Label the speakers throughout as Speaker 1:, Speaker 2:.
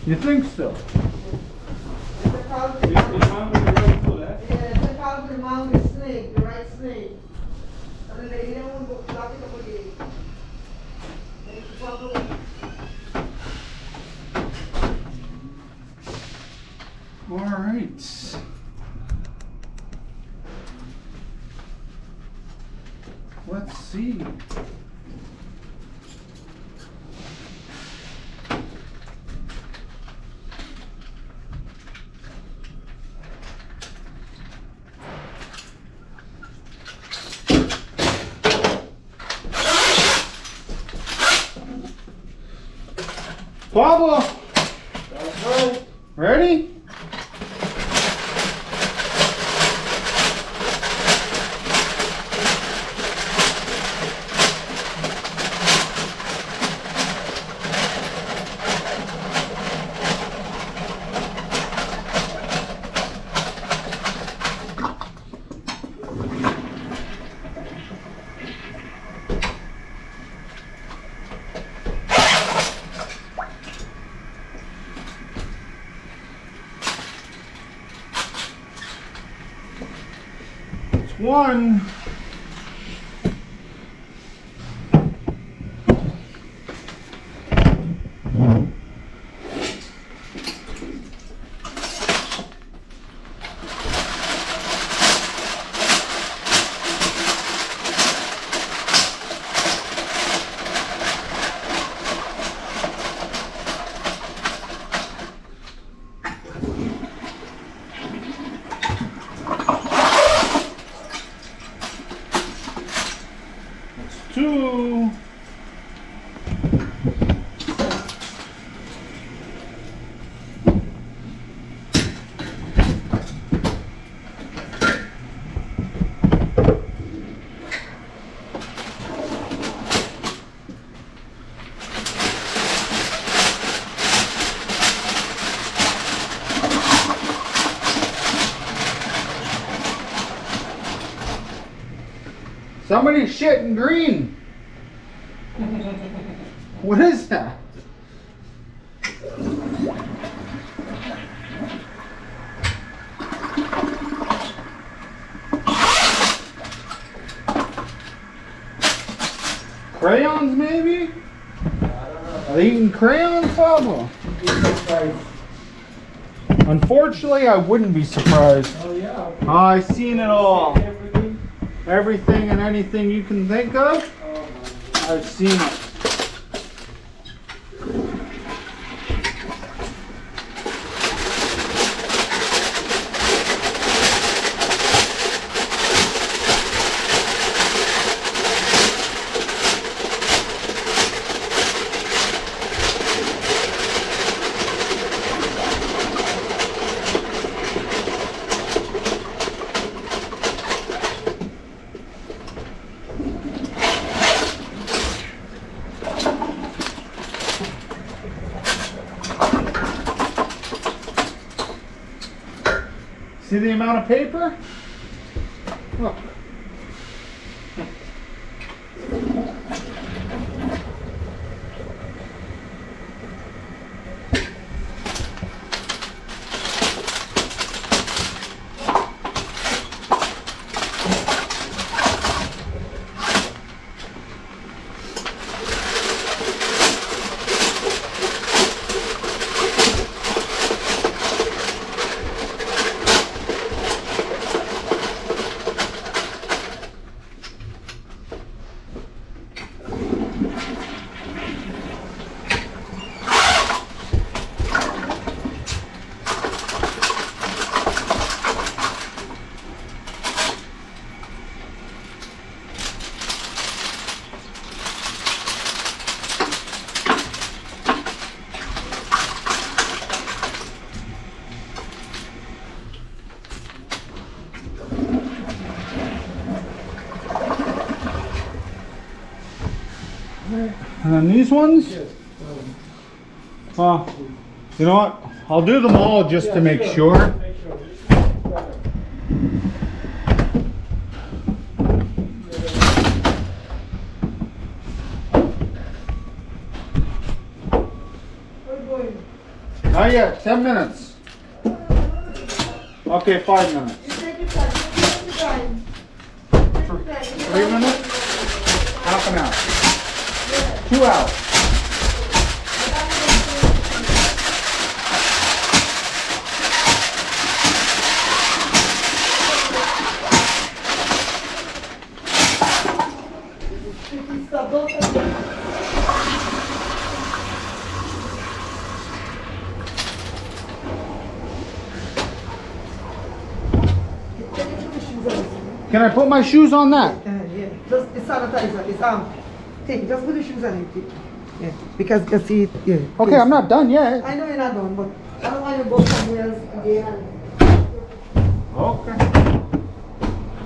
Speaker 1: You think so?
Speaker 2: It's probably the mound is snake, the right snake. And then they don't lock it up again. It's probably.
Speaker 1: All right. Let's see. Pablo, ready? One. Two. Somebody's shitting green. What is that? Crayons, maybe? Are they eating crayons, Pablo? Unfortunately, I wouldn't be surprised.
Speaker 3: Oh yeah.
Speaker 1: Oh, I've seen it all. Everything and anything you can think of, I've seen it. See the amount of paper? Look. And then these ones? Well, you know what? I'll do them all just to make sure. Not yet. 10 minutes. Okay, 5 minutes.
Speaker 2: You take your time. You take your time.
Speaker 1: 3 minutes? Half an hour. 2 hours.
Speaker 2: Stop, don't touch it.
Speaker 1: Can I put my shoes on that?
Speaker 2: Yeah, just it's sanitizer. It's take it. Just put the shoes on it. Yeah, because you see it. Yeah.
Speaker 1: Okay, I'm not done yet.
Speaker 2: I know you're not done, but I don't want you to go somewhere else again.
Speaker 1: Okay.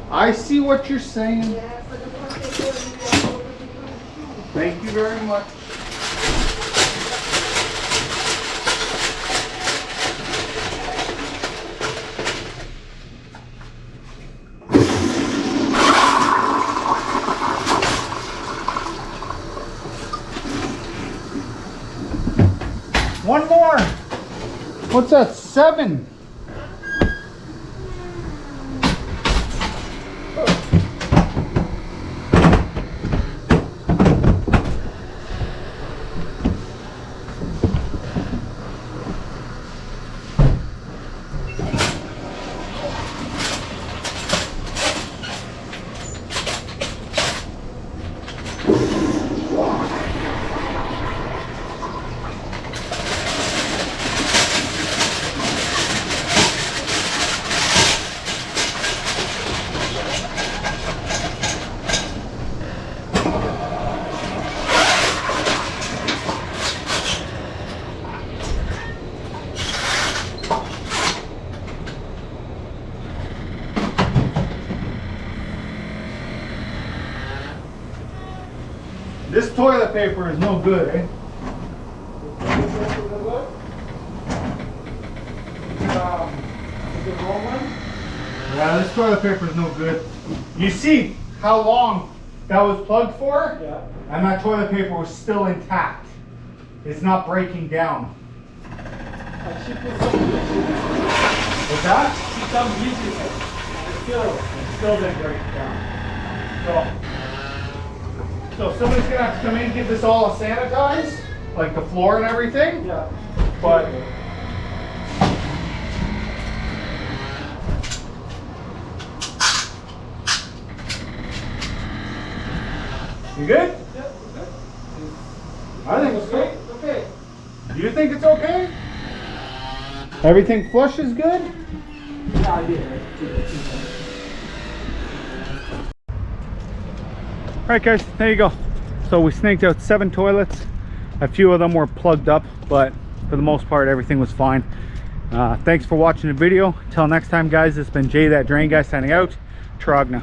Speaker 1: I see what you're saying.
Speaker 2: Yes, I just want to take care of you.
Speaker 1: Thank you very much. One more. What's that? 7. This toilet paper is no good, eh? Yeah, this toilet paper is no good. You see how long that was plugged for?
Speaker 3: Yeah.
Speaker 1: And that toilet paper was still intact. It's not breaking down.
Speaker 3: She put some bleach in it.
Speaker 1: What's that?
Speaker 3: She put some bleach in it.
Speaker 1: It still didn't break down. So somebody's gonna have to come in and get this all sanitized, like the floor and everything.
Speaker 3: Yeah.
Speaker 1: But you good?
Speaker 3: Yeah, okay.
Speaker 1: I think it's good.
Speaker 3: It's okay.
Speaker 1: Do you think it's okay? Everything flush is good?
Speaker 3: Yeah, I did.
Speaker 1: Alright guys, there you go. So we snaked out 7 toilets. A few of them were plugged up, but for the most part everything was fine. Thanks for watching the video. Till next time guys, it's been Jay That Drain Guy signing out. Trogna.